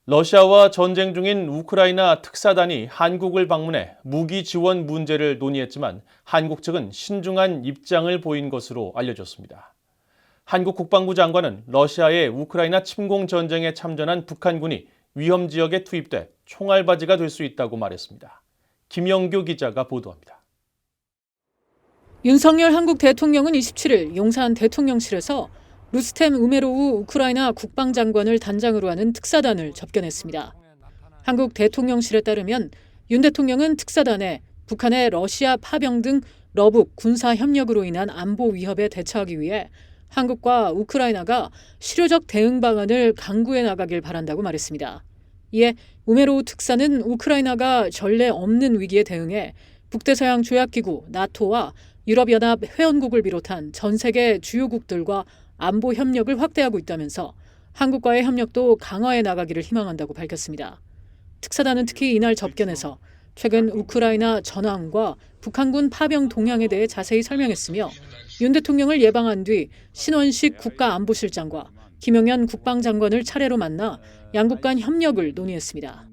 러시아와 전쟁 중인 우크라이나 특사단이 한국을 방문해 무기 지원 문제를 논의했지만 한국 측은 신중한 입장을 보인 것으로 알려졌습니다. 한국 국방부 장관은 러시아의 우크라이나 침공 전쟁에 참전한 북한군이 위험 지역에 투입돼 총알바지가 될 수 있다고 말했습니다. 김영교 기자가 보도합니다. 윤석열 한국 대통령은 27일 용산 대통령실에서 루스템 우메로우 우크라이나 국방장관을 단장으로 하는 특사단을 접견했습니다. 한국 대통령실에 따르면 윤 대통령은 특사단에 북한의 러시아 파병 등 러북 군사 협력으로 인한 안보 위협에 대처하기 위해 한국과 우크라이나가 실효적 대응 방안을 강구해 나가길 바란다고 말했습니다. 이에 우메로우 특사는 우크라이나가 전례 없는 위기에 대응해 북대서양 조약기구 나토와 유럽연합 회원국을 비롯한 전 세계 주요국들과 안보 협력을 확대하고 있다면서 한국과의 협력도 강화해 나가기를 희망한다고 밝혔습니다. 특사단은 특히 이날 접견에서 최근 우크라이나 전황과 북한군 파병 동향에 대해 자세히 설명했으며 윤 대통령을 예방한 뒤 신원식 국가안보실장과 김용현 국방장관을 차례로 만나 양국 간 협력을 논의했습니다.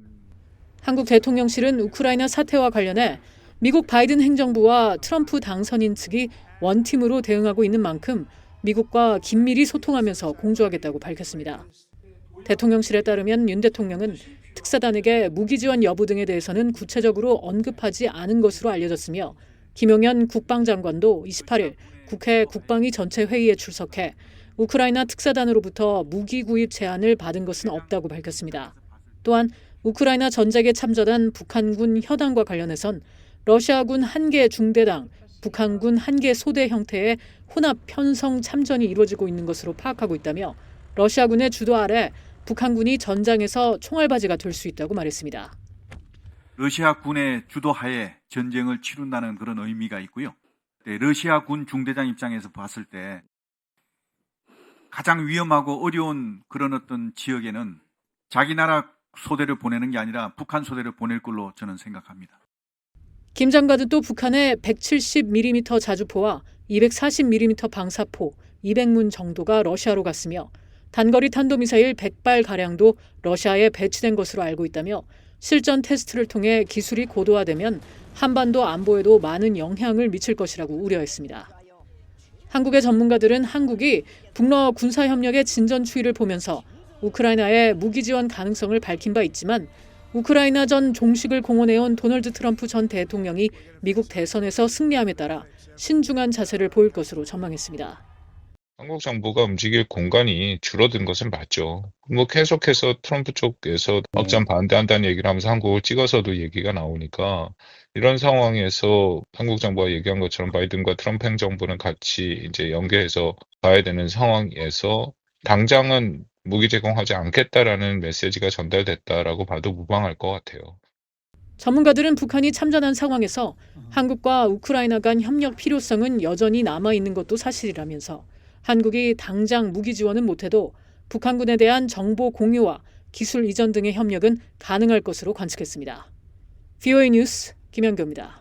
한국 대통령실은 우크라이나 사태와 관련해 미국 바이든 행정부와 트럼프 당선인 측이 원팀으로 대응하고 있는 만큼 미국과 긴밀히 소통하면서 공조하겠다고 밝혔습니다. 대통령실에 따르면 윤 대통령은 특사단에게 무기 지원 여부 등에 대해서는 구체적으로 언급하지 않은 것으로 알려졌으며 김용현 국방장관도 28일 국회 국방위 전체 회의에 출석해 우크라이나 특사단으로부터 무기 구입 제안을 받은 것은 없다고 밝혔습니다. 또한 우크라이나 전쟁에 참전한 북한군 현황과 관련해선 러시아군 1개 중대당, 북한군 1개 소대 형태의 혼합 편성 참전이 이루어지고 있는 것으로 파악하고 있다며 러시아군의 주도 아래 북한군이 전장에서 총알바지가 될 수 있다고 말했습니다. 러시아군의 주도하에 전쟁을 치룬다는 그런 의미가 있고요. 러시아군 중대장 입장에서 봤을 때 가장 위험하고 어려운 그런 어떤 지역에는 자기 나라 소대를 보내는 게 아니라 북한 소대를 보낼 걸로 저는 생각합니다. 김 장관은 또 북한의 170mm 자주포와 240mm 방사포 200문 정도가 러시아로 갔으며 단거리 탄도미사일 100발가량도 러시아에 배치된 것으로 알고 있다며 실전 테스트를 통해 기술이 고도화되면 한반도 안보에도 많은 영향을 미칠 것이라고 우려했습니다. 한국의 전문가들은 한국이 북러 군사협력의 진전 추이를 보면서 우크라이나의 무기 지원 가능성을 밝힌 바 있지만 우크라이나 전 종식을 공언해온 도널드 트럼프 전 대통령이 미국 대선에서 승리함에 따라 신중한 자세를 보일 것으로 전망했습니다. 한국 정부가 움직일 공간이 줄어든 것은 맞죠. 계속해서 트럼프 쪽에서 확장 반대한다는 얘기를 하면서 한국을 찍어서도 얘기가 나오니까 이런 상황에서 한국 정부가 얘기한 것처럼 바이든과 트럼프 행정부는 같이 이제 연계해서 가야 되는 상황에서 당장은 무기 제공하지 않겠다라는 메시지가 전달됐다라고 봐도 무방할 것 같아요. 전문가들은 북한이 참전한 상황에서 한국과 우크라이나 간 협력 필요성은 여전히 남아있는 것도 사실이라면서 한국이 당장 무기 지원은 못해도 북한군에 대한 정보 공유와 기술 이전 등의 협력은 가능할 것으로 관측했습니다. VOA 뉴스 김연교입니다.